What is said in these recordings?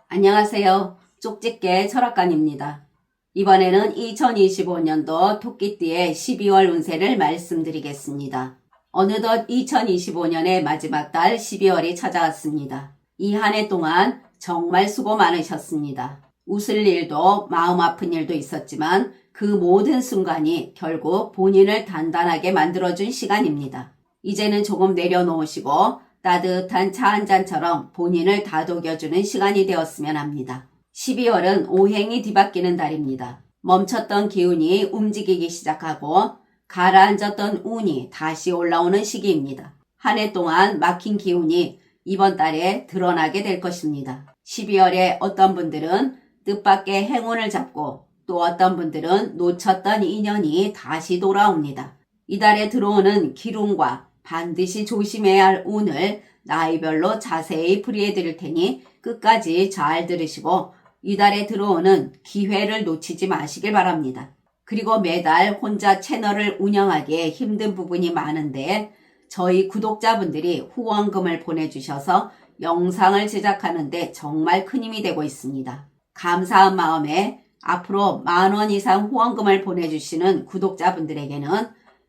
안녕하세요. 쪽집게 철학관입니다. 이번에는 2025년도 토끼띠의 12월 운세를 말씀드리겠습니다. 어느덧 2025년의 마지막 달 12월이 찾아왔습니다. 이 한 해 동안 정말 수고 많으셨습니다. 웃을 일도 마음 아픈 일도 있었지만 그 모든 순간이 결국 본인을 단단하게 만들어준 시간입니다. 이제는 조금 내려놓으시고 따뜻한 차 한 잔처럼 본인을 다독여주는 시간이 되었으면 합니다. 12월은 오행이 뒤바뀌는 달입니다. 멈췄던 기운이 움직이기 시작하고 가라앉았던 운이 다시 올라오는 시기입니다. 한 해 동안 막힌 기운이 이번 달에 드러나게 될 것입니다. 12월에 어떤 분들은 뜻밖의 행운을 잡고 또 어떤 분들은 놓쳤던 인연이 다시 돌아옵니다. 이달에 들어오는 기운과 반드시 조심해야 할 운을 나이별로 자세히 풀이해 드릴 테니 끝까지 잘 들으시고 이달에 들어오는 기회를 놓치지 마시길 바랍니다. 그리고 매달 혼자 채널을 운영하기에 힘든 부분이 많은데 저희 구독자분들이 후원금을 보내주셔서 영상을 제작하는데 정말 큰 힘이 되고 있습니다. 감사한 마음에 앞으로 10,000원 이상 후원금을 보내주시는 구독자분들에게는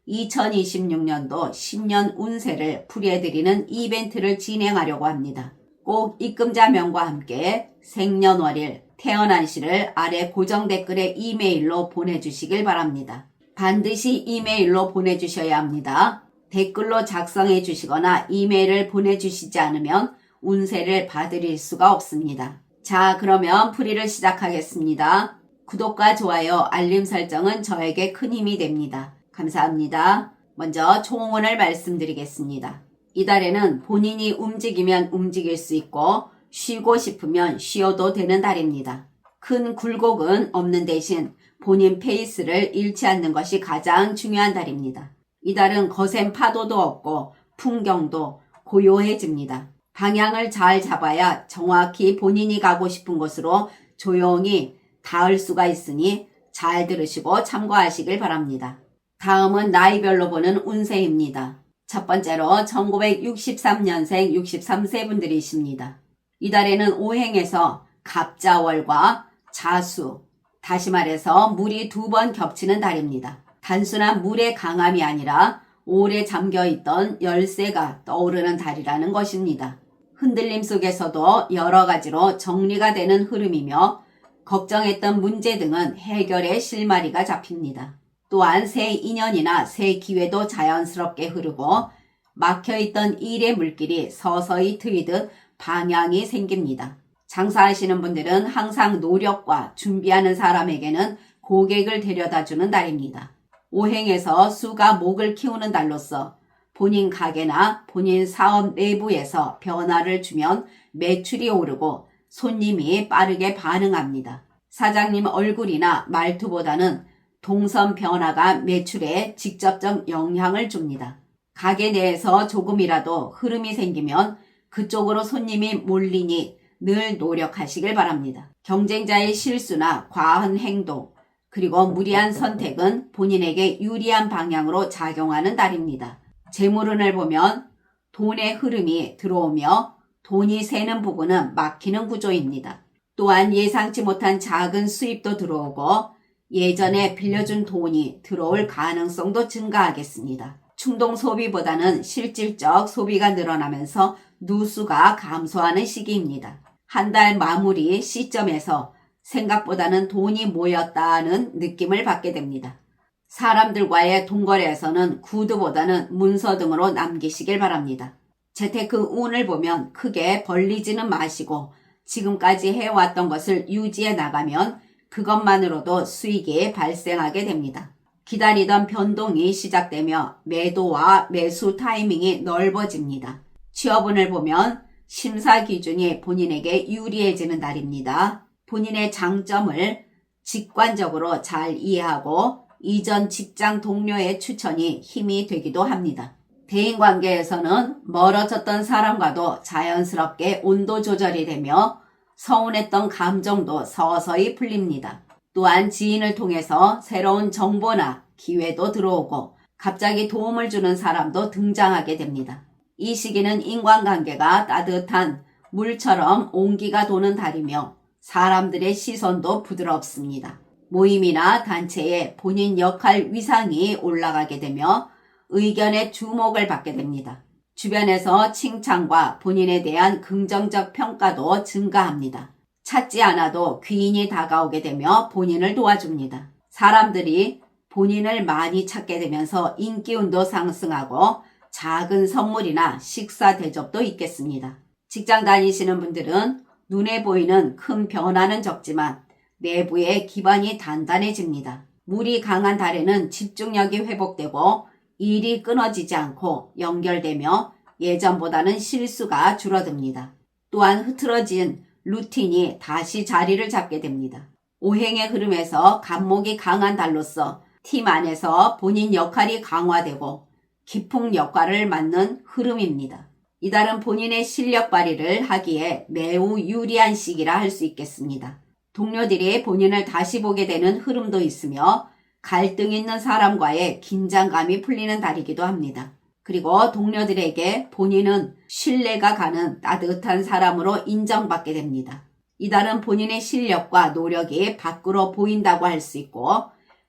2026년도 10년 운세를 풀이해드리는 이벤트를 진행하려고 합니다. 꼭 입금자명과 함께 생년월일, 태어난 시를 아래 고정 댓글에 이메일로 보내주시길 바랍니다. 반드시 이메일로 보내주셔야 합니다. 댓글로 작성해 주시거나 이메일을 보내주시지 않으면 운세를 봐드릴 수가 없습니다. 자, 그러면 풀이를 시작하겠습니다. 구독과 좋아요, 알림 설정은 저에게 큰 힘이 됩니다. 감사합니다. 먼저 총운을 말씀드리겠습니다. 이달에는 본인이 움직이면 움직일 수 있고 쉬고 싶으면 쉬어도 되는 달입니다. 큰 굴곡은 없는 대신 본인 페이스를 잃지 않는 것이 가장 중요한 달입니다. 이달은 거센 파도도 없고 풍경도 고요해집니다. 방향을 잘 잡아야 정확히 본인이 가고 싶은 곳으로 조용히 닿을 수가 있으니 잘 들으시고 참고하시길 바랍니다. 다음은 나이별로 보는 운세입니다. 첫 번째로 1963년생 63세 분들이십니다. 이달에는 오행에서 갑자월과 자수, 다시 말해서 물이 2번 겹치는 달입니다. 단순한 물의 강함이 아니라 오래 잠겨있던 열쇠가 떠오르는 달이라는 것입니다. 흔들림 속에서도 여러 가지로 정리가 되는 흐름이며 걱정했던 문제 등은 해결의 실마리가 잡힙니다. 또한 새 인연이나 새 기회도 자연스럽게 흐르고 막혀있던 일의 물길이 서서히 트이듯 방향이 생깁니다. 장사하시는 분들은 항상 노력과 준비하는 사람에게는 고객을 데려다주는 달입니다. 오행에서 수가 목을 키우는 달로서 본인 가게나 본인 사업 내부에서 변화를 주면 매출이 오르고 손님이 빠르게 반응합니다. 사장님 얼굴이나 말투보다는 동선 변화가 매출에 직접적 영향을 줍니다. 가게 내에서 조금이라도 흐름이 생기면 그쪽으로 손님이 몰리니 늘 노력하시길 바랍니다. 경쟁자의 실수나 과한 행동, 그리고 무리한 선택은 본인에게 유리한 방향으로 작용하는 달입니다. 재물운을 보면 돈의 흐름이 들어오며 돈이 새는 부분은 막히는 구조입니다. 또한 예상치 못한 작은 수입도 들어오고 예전에 빌려준 돈이 들어올 가능성도 증가하겠습니다. 충동 소비보다는 실질적 소비가 늘어나면서 누수가 감소하는 시기입니다. 한 달 마무리 시점에서 생각보다는 돈이 모였다는 느낌을 받게 됩니다. 사람들과의 돈거래에서는 구두보다는 문서 등으로 남기시길 바랍니다. 재테크 운을 보면 크게 벌리지는 마시고 지금까지 해왔던 것을 유지해 나가면 그것만으로도 수익이 발생하게 됩니다. 기다리던 변동이 시작되며 매도와 매수 타이밍이 넓어집니다. 취업운을 보면 심사 기준이 본인에게 유리해지는 달입니다. 본인의 장점을 직관적으로 잘 이해하고 이전 직장 동료의 추천이 힘이 되기도 합니다. 대인관계에서는 멀어졌던 사람과도 자연스럽게 온도 조절이 되며 서운했던 감정도 서서히 풀립니다. 또한 지인을 통해서 새로운 정보나 기회도 들어오고 갑자기 도움을 주는 사람도 등장하게 됩니다. 이 시기는 인간관계가 따뜻한 물처럼 온기가 도는 달이며 사람들의 시선도 부드럽습니다. 모임이나 단체에 본인 역할 위상이 올라가게 되며 의견의 주목을 받게 됩니다. 주변에서 칭찬과 본인에 대한 긍정적 평가도 증가합니다. 찾지 않아도 귀인이 다가오게 되며 본인을 도와줍니다. 사람들이 본인을 많이 찾게 되면서 인기운도 상승하고 작은 선물이나 식사 대접도 있겠습니다. 직장 다니시는 분들은 눈에 보이는 큰 변화는 적지만 내부의 기반이 단단해집니다. 물이 강한 달에는 집중력이 회복되고 일이 끊어지지 않고 연결되며 예전보다는 실수가 줄어듭니다. 또한 흐트러진 루틴이 다시 자리를 잡게 됩니다. 오행의 흐름에서 간목이 강한 달로서 팀 안에서 본인 역할이 강화되고 기풍 역할을 맡는 흐름입니다. 이달은 본인의 실력 발휘를 하기에 매우 유리한 시기라 할 수 있겠습니다. 동료들이 본인을 다시 보게 되는 흐름도 있으며 갈등 있는 사람과의 긴장감이 풀리는 달이기도 합니다. 그리고 동료들에게 본인은 신뢰가 가는 따뜻한 사람으로 인정받게 됩니다. 이달은 본인의 실력과 노력이 밖으로 보인다고 할 수 있고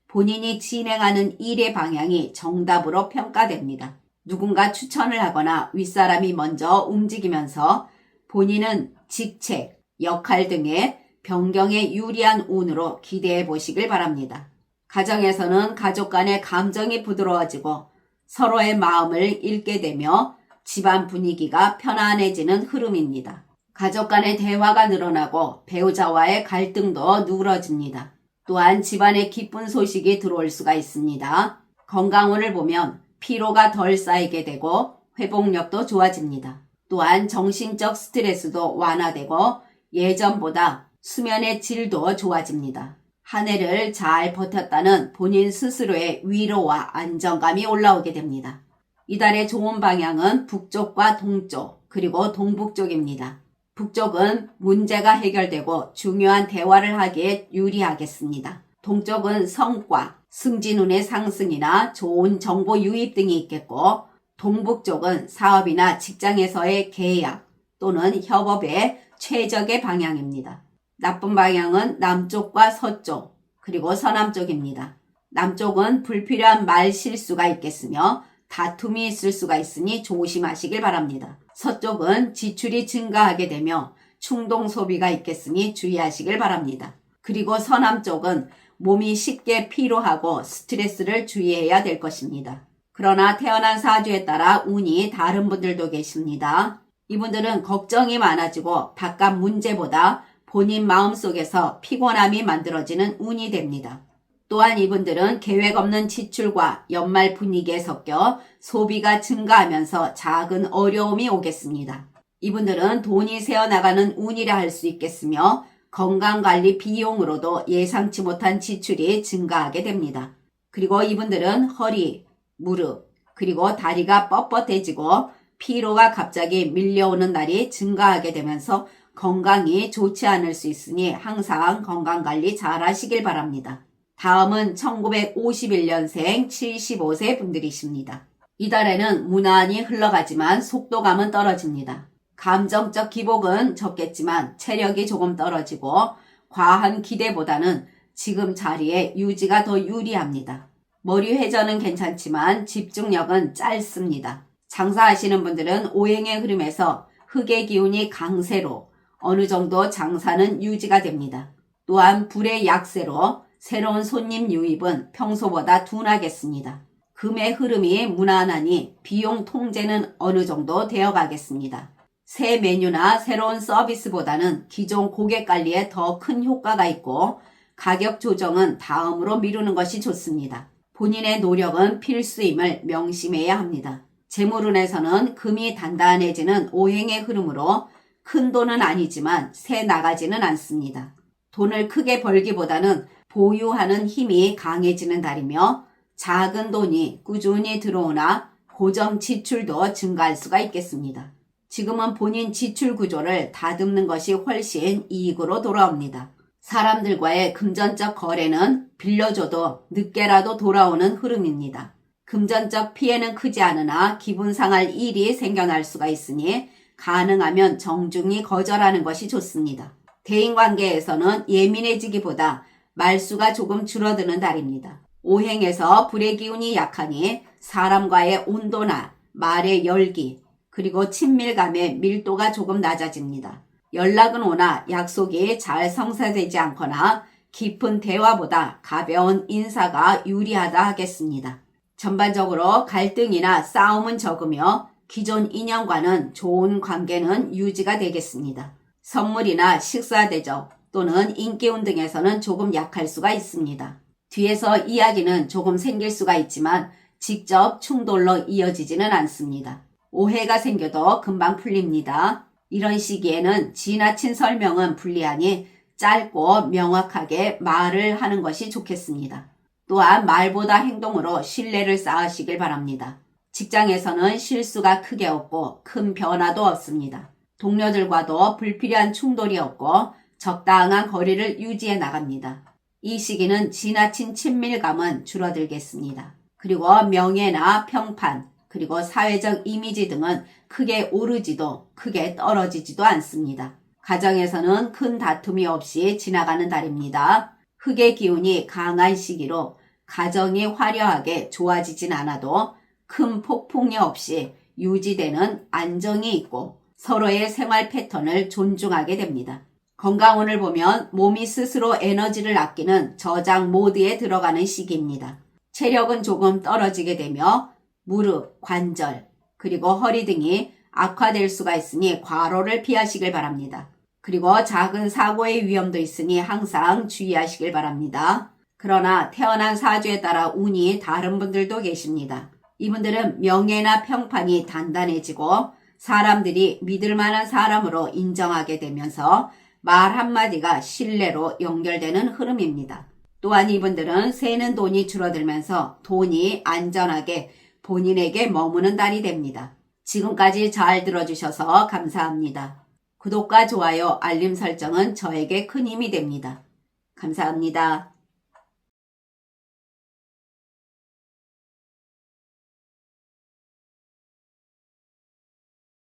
본인이 진행하는 일의 방향이 정답으로 평가됩니다. 누군가 추천을 하거나 윗사람이 먼저 움직이면서 본인은 직책, 역할 등의 변경에 유리한 운으로 기대해 보시길 바랍니다. 가정에서는 가족 간의 감정이 부드러워지고 서로의 마음을 읽게 되며 집안 분위기가 편안해지는 흐름입니다. 가족 간의 대화가 늘어나고 배우자와의 갈등도 누그러집니다. 또한 집안에 기쁜 소식이 들어올 수가 있습니다. 건강운을 보면 피로가 덜 쌓이게 되고 회복력도 좋아집니다. 또한 정신적 스트레스도 완화되고 예전보다 수면의 질도 좋아집니다. 한 해를 잘 버텼다는 본인 스스로의 위로와 안정감이 올라오게 됩니다. 이달의 좋은 방향은 북쪽과 동쪽 그리고 동북쪽입니다. 북쪽은 문제가 해결되고 중요한 대화를 하기에 유리하겠습니다. 동쪽은 성과, 승진운의 상승이나 좋은 정보 유입 등이 있겠고 동북쪽은 사업이나 직장에서의 계약 또는 협업의 최적의 방향입니다. 나쁜 방향은 남쪽과 서쪽 그리고 서남쪽입니다. 남쪽은 불필요한 말 실수가 있겠으며 다툼이 있을 수가 있으니 조심하시길 바랍니다. 서쪽은 지출이 증가하게 되며 충동 소비가 있겠으니 주의하시길 바랍니다. 그리고 서남쪽은 몸이 쉽게 피로하고 스트레스를 주의해야 될 것입니다. 그러나 태어난 사주에 따라 운이 다른 분들도 계십니다. 이분들은 걱정이 많아지고 바깥 문제보다 본인 마음속에서 피곤함이 만들어지는 운이 됩니다. 또한 이분들은 계획 없는 지출과 연말 분위기에 섞여 소비가 증가하면서 작은 어려움이 오겠습니다. 이분들은 돈이 새어나가는 운이라 할 수 있겠으며 건강관리 비용으로도 예상치 못한 지출이 증가하게 됩니다. 그리고 이분들은 허리, 무릎, 그리고 다리가 뻣뻣해지고 피로가 갑자기 밀려오는 날이 증가하게 되면서 건강이 좋지 않을 수 있으니 항상 건강관리 잘 하시길 바랍니다. 다음은 1951년생 75세 분들이십니다. 이달에는 무난히 흘러가지만 속도감은 떨어집니다. 감정적 기복은 적겠지만 체력이 조금 떨어지고 과한 기대보다는 지금 자리에 유지가 더 유리합니다. 머리 회전은 괜찮지만 집중력은 짧습니다. 장사하시는 분들은 오행의 흐름에서 흑의 기운이 강세로 어느 정도 장사는 유지가 됩니다. 또한 불의 약세로 새로운 손님 유입은 평소보다 둔하겠습니다. 금의 흐름이 무난하니 비용 통제는 어느 정도 되어 가겠습니다. 새 메뉴나 새로운 서비스보다는 기존 고객 관리에 더 큰 효과가 있고 가격 조정은 다음으로 미루는 것이 좋습니다. 본인의 노력은 필수임을 명심해야 합니다. 재물운에서는 금이 단단해지는 오행의 흐름으로 큰 돈은 아니지만 새 나가지는 않습니다. 돈을 크게 벌기보다는 보유하는 힘이 강해지는 달이며 작은 돈이 꾸준히 들어오나 고정 지출도 증가할 수가 있겠습니다. 지금은 본인 지출 구조를 다듬는 것이 훨씬 이익으로 돌아옵니다. 사람들과의 금전적 거래는 빌려줘도 늦게라도 돌아오는 흐름입니다. 금전적 피해는 크지 않으나 기분 상할 일이 생겨날 수가 있으니 가능하면 정중히 거절하는 것이 좋습니다. 대인관계에서는 예민해지기보다 말수가 조금 줄어드는 달입니다. 오행에서 불의 기운이 약하니 사람과의 온도나 말의 열기, 그리고 친밀감의 밀도가 조금 낮아집니다. 연락은 오나 약속이 잘 성사되지 않거나 깊은 대화보다 가벼운 인사가 유리하다 하겠습니다. 전반적으로 갈등이나 싸움은 적으며 기존 인연과는 좋은 관계는 유지가 되겠습니다. 선물이나 식사 대접 또는 인기운 등에서는 조금 약할 수가 있습니다. 뒤에서 이야기는 조금 생길 수가 있지만 직접 충돌로 이어지지는 않습니다. 오해가 생겨도 금방 풀립니다. 이런 시기에는 지나친 설명은 불리하니 짧고 명확하게 말을 하는 것이 좋겠습니다. 또한 말보다 행동으로 신뢰를 쌓으시길 바랍니다. 직장에서는 실수가 크게 없고 큰 변화도 없습니다. 동료들과도 불필요한 충돌이 없고 적당한 거리를 유지해 나갑니다. 이 시기는 지나친 친밀감은 줄어들겠습니다. 그리고 명예나 평판, 그리고 사회적 이미지 등은 크게 오르지도 크게 떨어지지도 않습니다. 가정에서는 큰 다툼이 없이 지나가는 달입니다. 흑의 기운이 강한 시기로 가정이 화려하게 좋아지진 않아도 큰 폭풍이 없이 유지되는 안정이 있고 서로의 생활 패턴을 존중하게 됩니다. 건강운을 보면 몸이 스스로 에너지를 아끼는 저장 모드에 들어가는 시기입니다. 체력은 조금 떨어지게 되며 무릎, 관절, 그리고 허리 등이 악화될 수가 있으니 과로를 피하시길 바랍니다. 그리고 작은 사고의 위험도 있으니 항상 주의하시길 바랍니다. 그러나 태어난 사주에 따라 운이 다른 분들도 계십니다. 이분들은 명예나 평판이 단단해지고 사람들이 믿을 만한 사람으로 인정하게 되면서 말 한마디가 신뢰로 연결되는 흐름입니다. 또한 이분들은 새는 돈이 줄어들면서 돈이 안전하게 본인에게 머무는 달이 됩니다. 지금까지 잘 들어주셔서 감사합니다. 구독과 좋아요, 알림 설정은 저에게 큰 힘이 됩니다. 감사합니다.